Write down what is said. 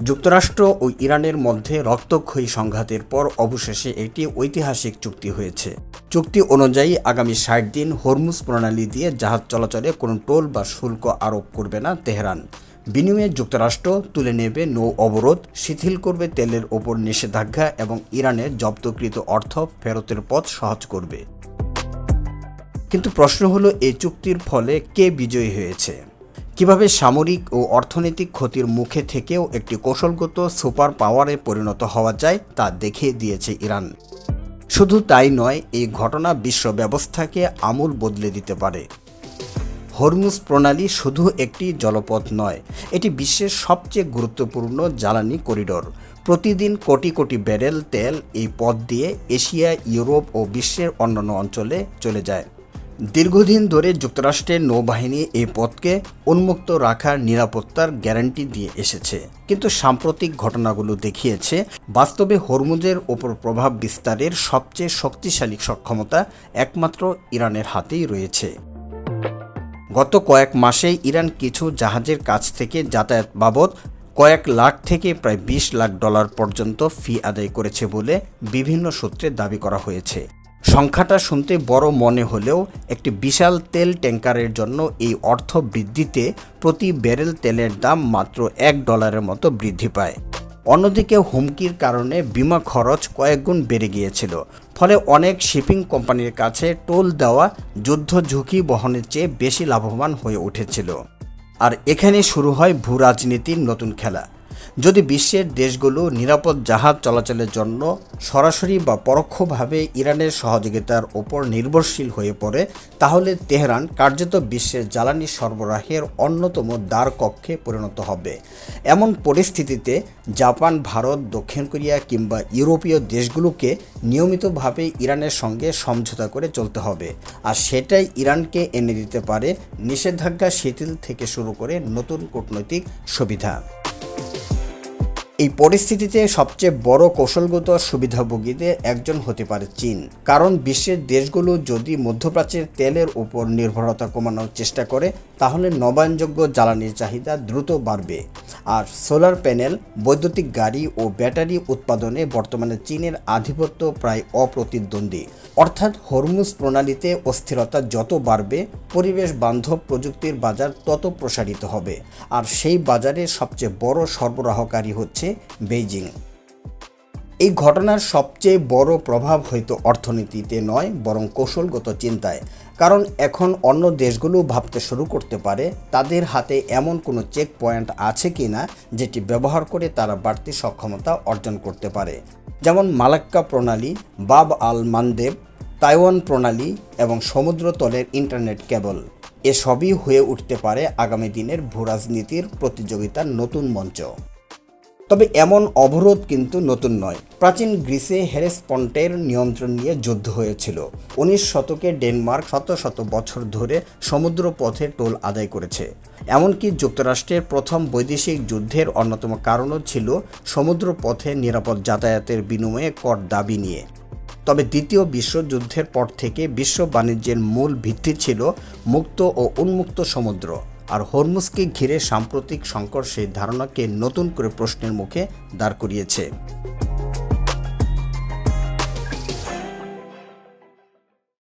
যুক্তরাষ্ট্র ও ইরানের মধ্যে রক্তক্ষয়ী সংঘাতের পর অবশেষে একটি ঐতিহাসিক চুক্তি হয়েছে। চুক্তি অনুযায়ী আগামী ৬০ দিন হরমুজ প্রণালী দিয়ে জাহাজ চলাচলে কোনো টোল বা শুল্ক আরোপ করবে না তেহরান। বিনিময়ে যুক্তরাষ্ট্র তুলে নেবে নৌ অবরোধ, শিথিল করবে তেলের ওপর নিষেধাজ্ঞা এবং ইরানের জব্দকৃত অর্থ ফেরতের পথ সহজ করবে। কিন্তু প্রশ্ন হলো, এই চুক্তির ফলে কে বিজয়ী হয়েছে? কিভাবে সামরিক ও অর্থনৈতিক ক্ষতির মুখে থেকেও একটি কৌশলগত সুপার পাওয়ারে পরিণত হওয়া যায় তা দেখিয়ে দিয়েছে ইরান। শুধু তাই নয়, এই ঘটনা বিশ্ব ব্যবস্থাকে আমূল বদলে দিতে পারে। হরমুজ প্রণালী শুধু একটি জলপথ নয়, এটি বিশ্বের সবচেয়ে গুরুত্বপূর্ণ জ্বালানি করিডোর। প্রতিদিন কোটি কোটি ব্যারেল তেল এই পথ দিয়ে এশিয়া, ইউরোপ ও বিশ্বের অন্যান্য অঞ্চলে চলে যায়। দীর্ঘদিন ধরে যুক্তরাষ্ট্রের নৌবাহিনী এই পথকে উন্মুক্ত রাখার নিরাপত্তার গ্যারান্টি দিয়ে এসেছে, কিন্তু সাম্প্রতিক ঘটনাগুলো দেখিয়েছে বাস্তবে হরমুজের ওপর প্রভাব বিস্তারের সবচেয়ে শক্তিশালী সক্ষমতা একমাত্র ইরানের হাতেই রয়েছে। গত কয়েক মাসে ইরান কিছু জাহাজের কাছ থেকে যাতায়াত বাবদ কয়েক লাখ থেকে প্রায় ২০ লাখ ডলার পর্যন্ত ফি আদায় করেছে বলে বিভিন্ন সূত্রে দাবি করা হয়েছে। সংখ্যাটা শুনতে বড় মনে হলেও একটি বিশাল তেল ট্যাঙ্কারের জন্য এই অর্থ বৃদ্ধিতে প্রতি ব্যারেল তেলের দাম মাত্র $1 মতো বৃদ্ধি পায়। অন্যদিকে হুমকির কারণে বিমা খরচ কয়েক গুণ বেড়ে গিয়েছিল, ফলে অনেক শিপিং কোম্পানির কাছে টোল দেওয়া যুদ্ধ ঝুঁকি বহনের চেয়ে বেশি লাভবান হয়ে উঠেছিল। আর এখানে শুরু হয় ভূ রাজনীতির নতুন খেলা। যদি বিশ্বের দেশগুলো নিরাপদ জাহাজ চলাচলের জন্য সরাসরি বা পরোক্ষভাবে ইরানের সহযোগিতার ওপর নির্ভরশীল হয়ে পড়ে, তাহলে তেহরান কার্যত বিশ্বের জ্বালানি সরবরাহের অন্যতম দ্বারকক্ষে পরিণত হবে। এমন পরিস্থিতিতে জাপান, ভারত, দক্ষিণ কোরিয়া কিংবা ইউরোপীয় দেশগুলোকে নিয়মিতভাবে ইরানের সঙ্গে সমঝোতা করে চলতে হবে, আর সেটাই ইরানকে এনে দিতে পারে নিষেধাজ্ঞা শিথিল থেকে শুরু করে নতুন কূটনৈতিক সুবিধা। এই পরিস্থিতিতে সবচেয়ে বড় কৌশলগত সুবিধাভোগীদের একজন হতে পারে চীন, কারণ বিশ্বের দেশগুলো যদি মধ্যপ্রাচ্যের তেলের উপর নির্ভরতা কমানোর চেষ্টা করে, তাহলে নবায়নযোগ্য জ্বালানির চাহিদা দ্রুত বাড়বে। আর সোলার প্যানেল, বৈদ্যুতিক গাড়ি ও ব্যাটারি উৎপাদনে বর্তমানে চীনের আধিপত্য প্রায় অপ্রতিদ্বন্দ্বী। অর্থাৎ হরমুজ প্রণালীতে অস্থিরতা যত বাড়বে, পরিবেশ বান্ধব প্রযুক্তির বাজার তত প্রসারিত হবে, আর সেই বাজারে সবচেয়ে বড় সরবরাহকারী হচ্ছে বেইজিং। এই ঘটনার সবচেয়ে বড় প্রভাব হয়তো অর্থনীতিতে নয়, বরং কৌশলগত চিন্তায়। কারণ এখন অন্য দেশগুলো ভাবতে শুরু করতে পারে তাদের হাতে এমন কোনো চেক পয়েন্ট আছে কিনা যেটি ব্যবহার করে তারা বাড়তি সক্ষমতা অর্জন করতে পারে, যেমন মালাক্কা প্রণালী, বাব আল মানদেব, তাইওয়ান প্রণালী এবং সমুদ্রতলের ইন্টারনেট কেবল। এসবই হয়ে উঠতে পারে আগামী দিনের ভূরাজনীতির প্রতিযোগিতার নতুন মঞ্চ। তবে এমন অবরোধ কিন্তু নতুন নয়। প্রাচীন গ্রিসে হেলেসপন্টের নিয়ন্ত্রণ নিয়ে যুদ্ধ হয়েছিল। ১৯ শতকে ডেনমার্ক শত শত বছর ধরে সমুদ্রপথে টোল আদায় করেছে। এমনকি যুক্তরাষ্ট্রের প্রথম বৈদেশিক যুদ্ধের অন্যতম কারণও ছিল সমুদ্রপথে নিরাপদ যাতায়াতের বিনিময়ে কর দাবি নিয়ে। তবে দ্বিতীয় বিশ্বযুদ্ধের পর থেকে বিশ্ব বাণিজ্যের মূল ভিত্তি ছিল মুক্ত ও উন্মুক্ত সমুদ্র, আর হরমুজকে ঘিরে সাম্প্রতিক সংকট সেই ধারণাকে নতুন করে প্রশ্নের মুখে দাঁড় করিয়েছে।